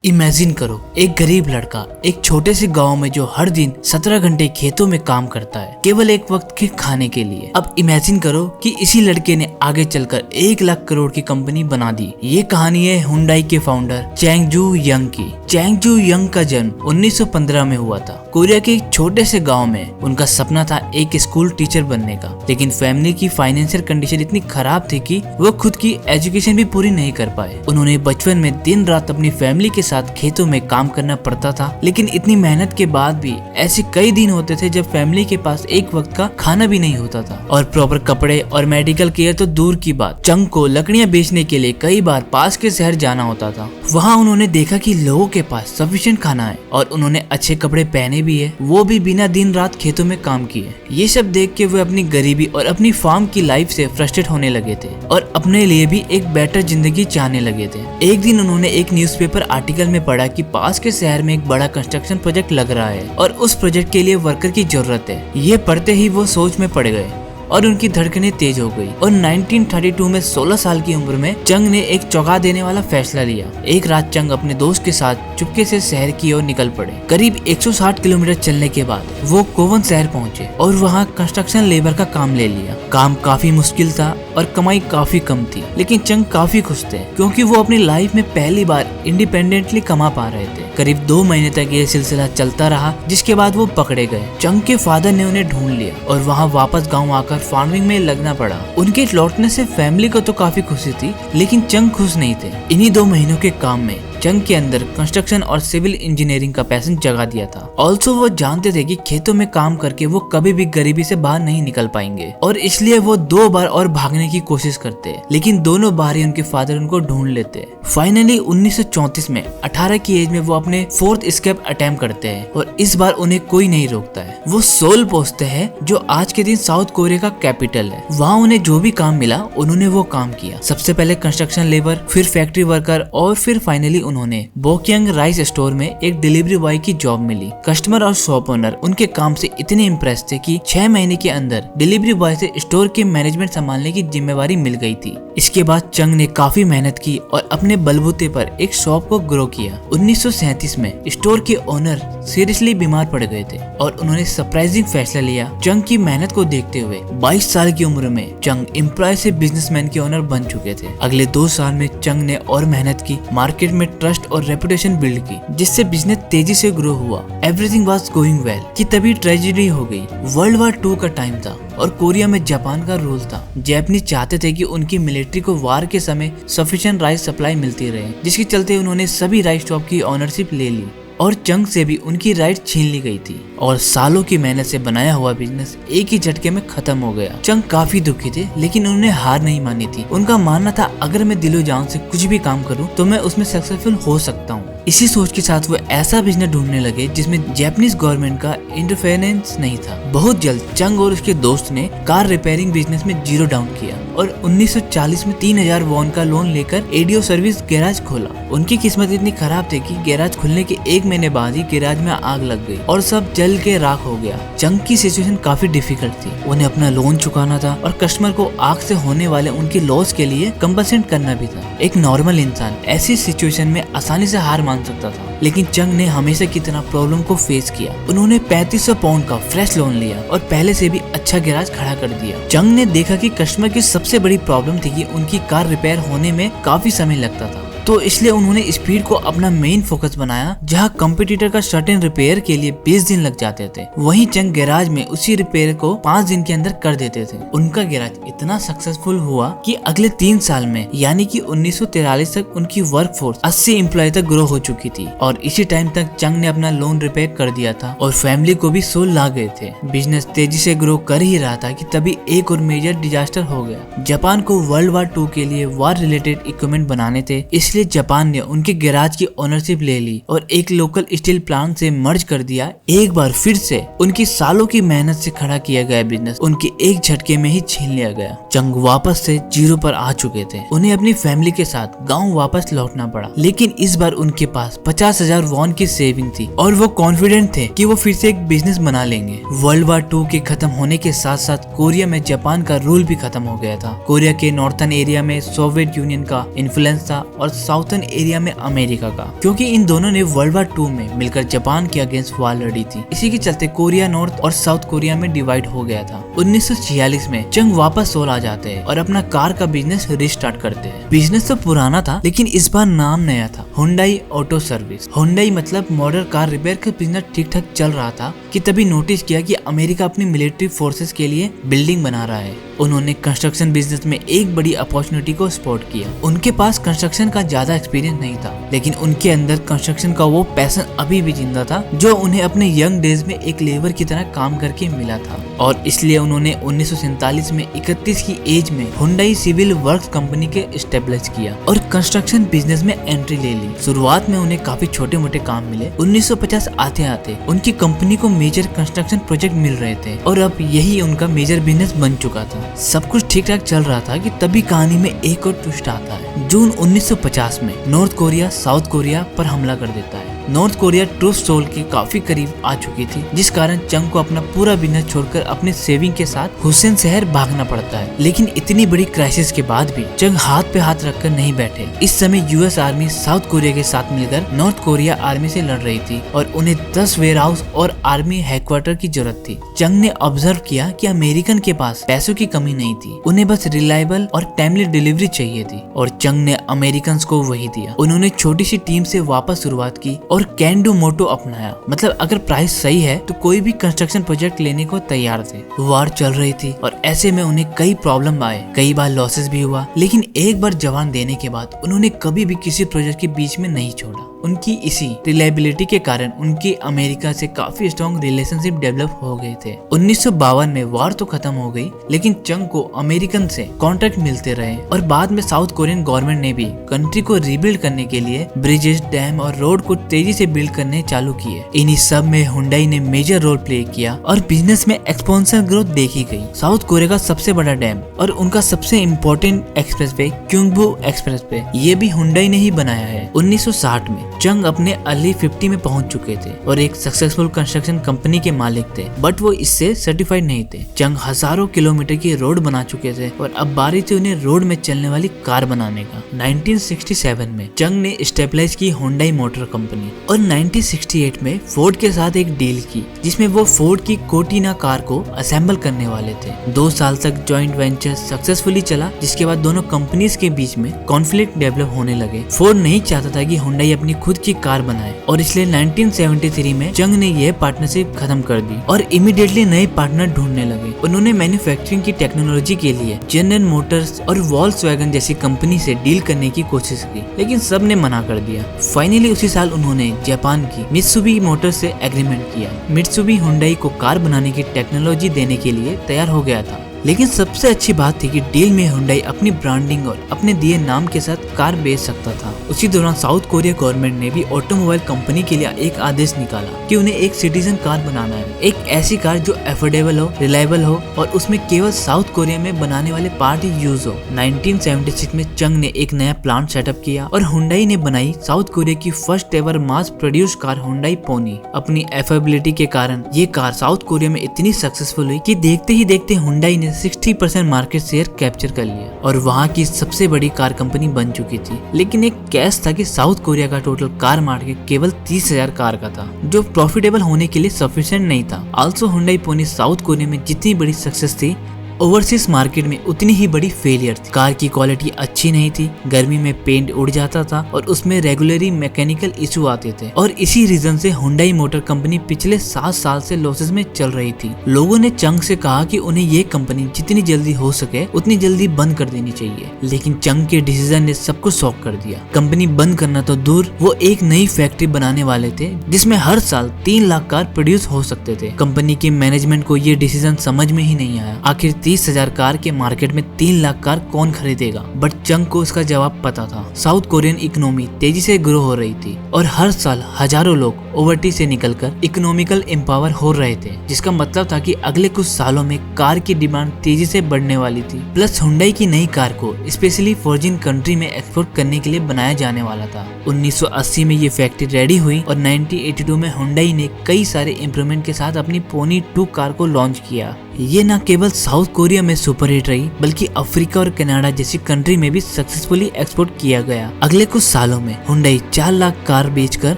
Imagine करो, एक गरीब लड़का एक छोटे से गांव में जो हर दिन 17 घंटे खेतों में काम करता है केवल एक वक्त के खाने के लिए। अब इमेजिन करो कि इसी लड़के ने आगे चलकर 1 लाख करोड़ की कंपनी बना दी। ये कहानी है हुंडई के फाउंडर चैंग जू यंग की। चैंग जू यंग का जन्म 1915 में हुआ था। कोरिया के एक छोटे से गाँव में उनका सपना था एक स्कूल टीचर बनने का, लेकिन फैमिली की फाइनेंशियल कंडीशन इतनी खराब थी कि वो खुद की एजुकेशन भी पूरी नहीं कर पाए। उन्होंने बचपन में दिन रात अपनी फैमिली के साथ खेतों में काम करना पड़ता था, लेकिन इतनी मेहनत के बाद भी ऐसे कई दिन होते थे जब फैमिली के पास एक वक्त का खाना भी नहीं होता था और प्रॉपर कपड़े और मेडिकल केयर तो दूर की बात। चंग को लकड़ियां बेचने के लिए कई बार पास के शहर जाना होता था। वहाँ उन्होंने देखा कि लोगों के पास सफिशिएंट खाना है और उन्होंने अच्छे कपड़े पहने भी है, वो भी बिना दिन रात खेतों में काम किए। ये सब देख के वो अपनी गरीबी और अपनी फार्म की लाइफ से फ्रस्ट्रेट होने लगे थे और अपने लिए भी एक बेटर जिंदगी चाहने लगे थे। एक दिन उन्होंने एक न्यूज़पेपर आर्टिकल में पढ़ा कि पास के शहर में एक बड़ा कंस्ट्रक्शन प्रोजेक्ट लग रहा है और उस प्रोजेक्ट के लिए वर्कर की जरूरत है। ये पढ़ते ही वो सोच में पड़ गए और उनकी धड़कनें तेज हो गई और 1932 में 16 साल की उम्र में चंग ने एक चौंका देने वाला फैसला लिया। एक रात चंग अपने दोस्त के साथ चुपके से शहर की ओर निकल पड़े। करीब 160 किलोमीटर चलने के बाद वो कोवन शहर पहुंचे और वहां कंस्ट्रक्शन लेबर का काम ले लिया। काम काफी मुश्किल था और कमाई काफी कम थी, लेकिन चंग काफी खुश थे क्योंकि वो अपनी लाइफ में पहली बार इंडिपेंडेंटली कमा पा रहे थे। करीब 2 महीने तक ये सिलसिला चलता रहा, जिसके बाद वो पकड़े गए। चंग के फादर ने उन्हें ढूंढ लिया और वहाँ वापस गाँव आकर फार्मिंग में लगना पड़ा। उनके लौटने से फैमिली को तो काफी खुशी थी, लेकिन चंग खुश नहीं थे। इन्हीं 2 महीनों के काम में चंग के अंदर कंस्ट्रक्शन और सिविल इंजीनियरिंग का पैशन जगा दिया था। ऑल्सो वो जानते थे कि खेतों में काम करके वो कभी भी गरीबी से बाहर नहीं निकल पाएंगे और इसलिए वो 2 बार और भागने की कोशिश करते, लेकिन दोनों बार ही उनके फादर उनको ढूंढ लेते। फाइनली 1934 में 18 की एज में वो अपने 4th एस्केप अटेम्प्ट करते हैं और इस बार उन्हें कोई नहीं रोकता है। वो सोल पहुंचते हैं जो आज के दिन साउथ कोरिया का कैपिटल है। वहाँ उन्हें जो भी काम मिला उन्होंने वो काम किया। सबसे पहले कंस्ट्रक्शन लेबर, फिर फैक्ट्री वर्कर और फिर फाइनली उन्होंने बोक्यांग राइस स्टोर में एक डिलीवरी बॉय की जॉब मिली। कस्टमर और शॉप ओनर उनके काम से इतने इम्प्रेस थे कि 6 महीने के अंदर डिलीवरी बॉय से स्टोर के मैनेजमेंट संभालने की जिम्मेवारी मिल गई थी। इसके बाद चंग ने काफी मेहनत की और अपने बलबूते पर एक शॉप को ग्रो किया। 1937 में स्टोर के ओनर सीरियसली बीमार पड़ गए थे और उन्होंने सरप्राइजिंग फैसला लिया। चंग की मेहनत को देखते हुए 22 साल की उम्र में चंग एम्प्लॉय से बिजनेसमैन के ओनर बन चुके थे। अगले 2 साल में चंग ने और मेहनत की, मार्केट में ट्रस्ट और रेपुटेशन बिल्ड की, जिससे बिजनेस तेजी से ग्रो हुआ। एवरीथिंग वाज गोइंग वेल कि तभी ट्रेजेडी हो गई। वर्ल्ड वॉर 2 का टाइम था और कोरिया में जापान का रूल था। जापानी चाहते थे कि उनकी मिलिट्री को वार के समय सफिशिएंट राइस सप्लाई मिलती रहे, जिसके चलते उन्होंने सभी राइस शॉप की ओनरशिप ले ली और चंग से भी उनकी राइट छीन ली गई थी और सालों की मेहनत से बनाया हुआ बिजनेस एक ही झटके में खत्म हो गया। चंग काफी दुखी थे, लेकिन उन्होंने हार नहीं मानी थी। उनका मानना था अगर मैं दिलो जान से कुछ भी काम करूं तो मैं उसमें सक्सेसफुल हो सकता हूं। इसी सोच के साथ वो ऐसा बिजनेस ढूंढने लगे जिसमें जापानीज गवर्नमेंट का इंटरफेरेंस नहीं था। बहुत जल्द चंग और उसके दोस्त ने कार रिपेयरिंग बिजनेस में जीरो डाउन किया और 1940 में 3000 वॉन का लोन लेकर एडियो सर्विस गैराज खोला। उनकी किस्मत इतनी खराब थी कि गैराज खुलने के 1 महीने बाद ही गैराज में आग लग गई और सब जल के राख हो गया। चंग की सिचुएशन काफी डिफिकल्ट थी। उन्हें अपना लोन चुकाना था और कस्टमर को आग से होने वाले उनके लॉस के लिए कंपनसेट करना भी था। एक नॉर्मल इंसान ऐसी सिचुएशन में आसानी से हार मान सकता था, लेकिन चंग ने हमेशा की तरह प्रॉब्लम को फेस किया। उन्होंने 3500 पाउंड का फ्रेश लोन लिया और पहले से भी अच्छा गैराज खड़ा कर दिया। चंग ने देखा कि कस्टमर की सबसे बड़ी प्रॉब्लम थी कि उनकी कार रिपेयर होने में काफी समय लगता था, तो इसलिए उन्होंने स्पीड को अपना मेन फोकस बनाया। जहां कंपटीटर का सर्टेन रिपेयर के लिए 20 दिन लग जाते थे, वहीं चंग गैराज में उसी रिपेयर को 5 दिन के अंदर कर देते थे। उनका गैराज इतना सक्सेसफुल हुआ कि अगले 3 साल में यानी कि 1943 तक उनकी वर्कफोर्स 80 एम्प्लॉय तक ग्रो हो चुकी थी और इसी टाइम तक चंग ने अपना लोन रिपेयर कर दिया था और फैमिली को भी सोल ला गए थे। बिजनेस तेजी से ग्रो कर ही रहा था कि तभी एक और मेजर डिजास्टर हो गया। जापान को वर्ल्ड वॉर 2 के लिए वार रिलेटेड इक्विपमेंट बनाने थे, इसलिए जापान ने उनके गैराज की ओनरशिप ले ली और एक लोकल स्टील प्लांट से मर्ज कर दिया। एक बार फिर से उनकी सालों की मेहनत से खड़ा किया गया बिजनेस उनके एक झटके में ही छीन लिया गया। चंग वापस से जीरो पर आ चुके थे। उन्हें अपनी फैमिली के साथ गांव वापस लौटना पड़ा, लेकिन इस बार उनके पास 50,000 वॉन की सेविंग थी और वो कॉन्फिडेंट थे कि वो फिर से एक बिजनेस बना लेंगे। वर्ल्ड वॉर 2 के खत्म होने के साथ साथ कोरिया में जापान का रूल भी खत्म हो गया था। कोरिया के नॉर्थर्न एरिया में सोवियत यूनियन का इन्फ्लुएंस था और साउथर्न एरिया में अमेरिका का, क्योंकि इन दोनों ने वर्ल्ड वार 2 में मिलकर जापान के अगेंस्ट वार लड़ी थी। इसी के चलते कोरिया नॉर्थ और साउथ कोरिया में डिवाइड हो गया था। 1946 में चंग वापस सोल आ जाते हैं और अपना कार का बिजनेस रिस्टार्ट करते हैं। बिजनेस तो पुराना था लेकिन इस बार नाम नया था, हुंडई ऑटो सर्विस। हुंडई मतलब मॉडल कार रिपेयर का बिजनेस ठीक ठाक चल रहा था कि तभी नोटिस किया कि अमेरिका अपनी मिलिट्री फोर्सेस के लिए बिल्डिंग बना रहा है। उन्होंने कंस्ट्रक्शन बिजनेस में एक बड़ी अपॉर्चुनिटी को स्पॉट किया। उनके पास कंस्ट्रक्शन का ज्यादा एक्सपीरियंस नहीं था, लेकिन उनके अंदर कंस्ट्रक्शन का वो पैशन अभी भी जिंदा था जो उन्हें अपने यंग डेज में एक लेबर की तरह काम करके मिला था। और इसलिए उन्होंने 1947 में 31 की एज में हुंडई सिविल वर्क्स कंपनी के एस्टेब्लिश किया और कंस्ट्रक्शन बिजनेस में एंट्री ले ली। शुरुआत में उन्हें काफी छोटे मोटे काम मिले। 1950 आते आते उनकी कंपनी को मेजर कंस्ट्रक्शन प्रोजेक्ट मिल रहे थे और अब यही उनका मेजर बिजनेस बन चुका था। सब कुछ ठीक ठाक चल रहा था कि तभी कहानी में एक और ट्विस्ट आता है। जून 1950 में नॉर्थ कोरिया साउथ कोरिया पर हमला कर देता है। नॉर्थ कोरिया ट्रूथ सोल के काफी करीब आ चुकी थी, जिस कारण चंग को अपना पूरा बिजनेस छोड़कर अपने सेविंग के साथ हुसैन शहर भागना पड़ता है। लेकिन इतनी बड़ी क्राइसिस के बाद भी चंग हाथ पे हाथ रखकर नहीं बैठे। इस समय यूएस आर्मी साउथ कोरिया के साथ मिलकर नॉर्थ कोरिया आर्मी से लड़ रही थी और उन्हें 10 वेयर हाउस और आर्मी हेडक्वार्टर की जरूरत थी। चंग ने ऑब्जर्व किया कि अमेरिकन के पास पैसों की कमी नहीं थी, उन्हें बस रिलायबल और टाइमली डिलीवरी चाहिए थी और चंग ने अमेरिकन को वही दिया। उन्होंने छोटी सी टीम से वापस शुरुआत की और कैन डू मोटो अपनाया, मतलब अगर प्राइस सही है तो कोई भी कंस्ट्रक्शन प्रोजेक्ट लेने को तैयार थे। वार चल रही थी और ऐसे में उन्हें कई प्रॉब्लम आए, कई बार लॉसेस भी हुआ, लेकिन एक बार जवान देने के बाद उन्होंने कभी भी किसी प्रोजेक्ट के बीच में नहीं छोड़ा। उनकी इसी रिलायबिलिटी के कारण उनके अमेरिका से काफी स्ट्रॉन्ग रिलेशनशिप डेवलप हो गए थे। 1952 में वार तो खत्म हो गई, लेकिन चंग को अमेरिकन से कॉन्ट्रैक्ट मिलते रहे और बाद में साउथ कोरियन गवर्नमेंट ने भी कंट्री को रीबिल्ड करने के लिए ब्रिजेस, डैम और रोड को तेजी से बिल्ड करने चालू किए। इन्हीं सब में हुंडई ने मेजर रोल प्ले किया और बिजनेस में एक्सपोनेंशियल ग्रोथ देखी गई। साउथ कोरिया का सबसे बड़ा डैम और उनका सबसे इम्पोर्टेंट एक्सप्रेसवे क्योंगबू एक्सप्रेसवे ये भी हुंडई ने ही बनाया है। 1960 में चंग अपने अर्ली 50 में पहुंच चुके थे और एक सक्सेसफुल कंस्ट्रक्शन कंपनी के मालिक थे, बट वो इससे सर्टिफाइड नहीं थे। चंग हजारों किलोमीटर की रोड बना चुके थे और अब बारी थी उन्हें रोड में चलने वाली कार बनाने का। 1967 में चंग ने स्टेबलाइज की हुंडई मोटर कंपनी और 1968 में फोर्ड के साथ एक डील की, जिसमें वो फोर्ड की कोटिना कार को असेंबल करने वाले थे। 2 साल तक जॉइंट वेंचर सक्सेसफुली चला, जिसके बाद दोनों कंपनीज के बीच में कॉन्फ्लिक्ट डेवलप होने लगे। फोर्ड नहीं चाहता था कि हुंडई अपनी खुद की कार बनाए और इसलिए 1973 में चंग ने यह पार्टनरशिप खत्म कर दी और इमीडिएटली नए पार्टनर ढूंढने लगे। उन्होंने मैन्युफैक्चरिंग की टेक्नोलॉजी के लिए जनरल मोटर्स और वॉल्क्सवैगन जैसी कंपनी से डील करने की कोशिश की, लेकिन सब ने मना कर दिया। फाइनली उसी साल उन्होंने जापान की मित्सुबिशी मोटर्स से एग्रीमेंट किया। मित्सुबिशी हुंडई को कार बनाने की टेक्नोलॉजी देने के लिए तैयार हो गया था, लेकिन सबसे अच्छी बात थी कि डील में हुंडई अपनी ब्रांडिंग और अपने दिए नाम के साथ कार बेच सकता था। उसी दौरान साउथ कोरिया गवर्नमेंट ने भी ऑटोमोबाइल कंपनी के लिए एक आदेश निकाला कि उन्हें एक सिटीजन कार बनाना है, एक ऐसी कार जो अफोर्डेबल हो, रिलायबल हो और उसमें केवल साउथ कोरिया में बनाने वाले पार्ट ही यूज हो। 1976 में चंग ने एक नया प्लांट सेटअप किया और हुंडई ने बनाई साउथ कोरिया की फर्स्ट एवर मास प्रोड्यूस कार हुंडई पोनी। अपनी एफेबिलिटी के कारण ये कार साउथ कोरिया में इतनी सक्सेसफुल हुई कि देखते ही देखते हुंडई ने 60% मार्केट शेयर कैप्चर कर लिया और वहां की सबसे बड़ी कार कंपनी बन चुकी थी। लेकिन एक कैच था कि साउथ कोरिया का टोटल कार मार्केट केवल 30,000 कार का था, जो प्रॉफिटेबल होने के लिए सफिशिएंट नहीं था। Also Hyundai Pony South Korea में जितनी बड़ी सक्सेस थी, ओवरसीज मार्केट में उतनी ही बड़ी फेलियर थी। कार की क्वालिटी अच्छी नहीं थी, गर्मी में पेंट उड़ जाता था और उसमें रेगुलरली मैकेनिकल इशू आते थे और इसी रीजन से हुंडई मोटर कंपनी पिछले 7 साल से लॉसेस में चल रही थी। लोगों ने चंग से कहा कि उन्हें ये कंपनी जितनी जल्दी हो सके उतनी जल्दी बंद कर देनी चाहिए, लेकिन चंग के डिसीजन ने सबको शॉक कर दिया। कंपनी बंद करना तो दूर, वो एक नई फैक्ट्री बनाने वाले थे जिसमें हर साल 3 लाख कार प्रोड्यूस हो सकते थे। कंपनी की मैनेजमेंट को ये डिसीजन समझ में ही नहीं आया। आखिर 30,000 कार के मार्केट में 3 लाख कार कौन खरीदेगा? बट चंग को इसका जवाब पता था। साउथ कोरियन इकोनॉमी तेजी से ग्रो हो रही थी और हर साल हजारों लोग ओवरसीज से निकलकर इकोनॉमिकल एम्पावर हो रहे थे, जिसका मतलब था कि अगले कुछ सालों में कार की डिमांड तेजी से बढ़ने वाली थी। प्लस हुंडई की नई कार को स्पेशली फॉरेन कंट्री में एक्सपोर्ट करने के लिए बनाया जाने वाला था। 1980 में ये फैक्ट्री रेडी हुई और 1982 में हुंडई ने कई सारे इम्प्रूवमेंट के साथ अपनी पोनी 2 कार को लॉन्च किया। ये न केवल साउथ कोरिया में सुपर हिट रही बल्कि अफ्रीका और कनाडा जैसी कंट्री में भी सक्सेसफुली एक्सपोर्ट किया गया। अगले कुछ सालों में हुंडई 4 लाख कार बेचकर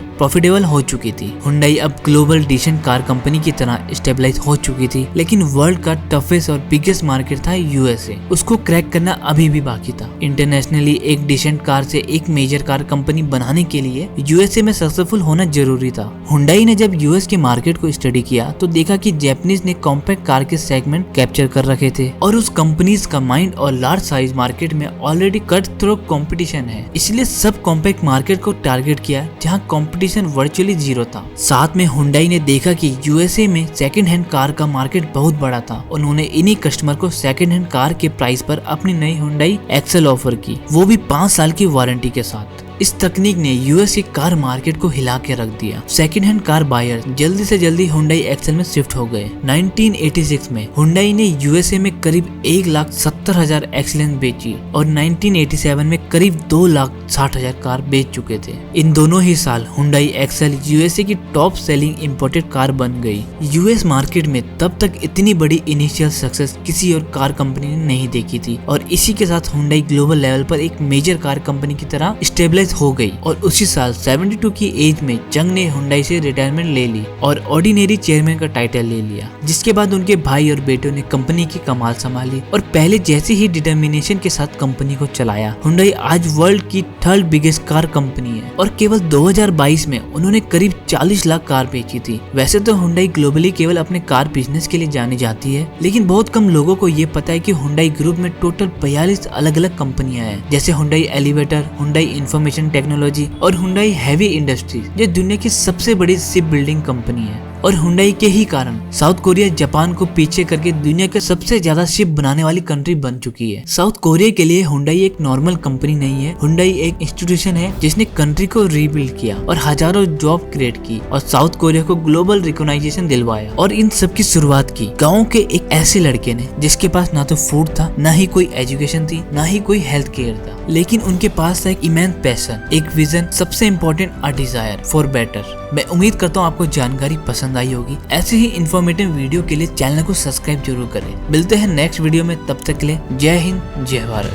प्रॉफिटेबल हो चुकी थी। हुंडई अब ग्लोबल डिसीजन कार कंपनी की तरह स्टेबलाइज हो चुकी थी, लेकिन वर्ल्ड का टफेस्ट और बिगेस्ट मार्केट था यूएसए। उसको क्रैक करना अभी भी बाकी था। इंटरनेशनली एक डिसेंट कार से एक मेजर कार कंपनी बनाने के लिए यूएसए में सक्सेसफुल होना जरूरी था। हुंडई ने जब यूएस के मार्केट को स्टडी किया तो देखा कि जापानीज ने कॉम्पैक्ट कार के सेगमेंट कैप्चर कर रखे थे और उस कंपनीज का माइंड और लार्ज साइज मार्केट में ऑलरेडी कट थ्रो कंपटीशन है, इसलिए सब कॉम्पैक्ट मार्केट को टारगेट किया जहां कंपटीशन वर्चुअली जीरो था। साथ में हुंडई ने देखा कि यूएसए में सेकंड हैंड कार का मार्केट बहुत बड़ा था। उन्होंने इन्हीं कस्टमर को सेकंड हैंड कार के प्राइस पर अपनी नई हुंडई एक्सेल ऑफर की, वो भी 5 साल की वारंटी के साथ। इस तकनीक ने यूएस के कार मार्केट को हिला के रख दिया। सेकंड हैंड कार बायर जल्दी से जल्दी हुंडई एक्सेल में शिफ्ट हो गए। 1986 में हुंडई ने यूएसए में करीब 1,70,000 एक्सेलेंस बेची और 1987 में करीब 2,60,000 कार बेच चुके थे। इन दोनों ही साल हुंडई एक्सेल यूएसए की टॉप सेलिंग इंपोर्टेड कार बन गई। यूएस मार्केट में तब तक इतनी बड़ी इनिशियल सक्सेस किसी और कार कंपनी ने नहीं देखी थी और इसी के साथ हुंडई ग्लोबल लेवल पर एक मेजर कार कंपनी की तरह स्टेबलाइज हो गई। और उसी साल 72 की एज में चंग ने हुंडई से रिटायरमेंट ले ली और ऑर्डिनरी चेयरमैन का टाइटल ले लिया, जिसके बाद उनके भाई और बेटों ने कंपनी की कमाल संभाली और पहले जैसे ही डिटर्मिनेशन के साथ कंपनी को चलाया। हुंडई आज वर्ल्ड की 3rd बिगेस्ट कार कंपनी है और केवल 2022 में उन्होंने करीब 40 लाख कार बेची थी। वैसे तो हुंडई ग्लोबली केवल अपने कार बिजनेस के लिए जानी जाती है, लेकिन बहुत कम लोगों को ये पता है कि हुंडई ग्रुप में टोटल 42 अलग अलग कंपनियां हैं, जैसे Hyundai elevator, Hyundai information technology और हुंडई हेवी इंडस्ट्रीज, जो दुनिया की सबसे बड़ी शिप बिल्डिंग कंपनी है। और हुंडई के ही कारण साउथ कोरिया जापान को पीछे करके दुनिया के सबसे ज्यादा शिप बनाने वाली कंट्री बन चुकी है। साउथ कोरिया के लिए हुंडई एक नॉर्मल कंपनी नहीं है। हुंडई एक इंस्टीट्यूशन है जिसने कंट्री को रीबिल्ड किया और हजारों जॉब क्रिएट की और साउथ कोरिया को ग्लोबल रिकॉग्नाइजेशन दिलवाया। और इन सब की शुरुआत की गाँव के एक ऐसे लड़के ने जिसके पास ना तो फूड था, ना ही कोई एजुकेशन थी, ना ही कोई हेल्थ केयर था, लेकिन उनके पास था एक इमेंस पैशन, एक विजन, सबसे important a desire for better. मैं उम्मीद करता हूँ आपको जानकारी पसंद आई होगी। ऐसे ही इंफॉर्मेटिव वीडियो के लिए चैनल को सब्सक्राइब जरूर करें। मिलते हैं नेक्स्ट वीडियो में, तब तक के लिए जय हिंद, जय भारत।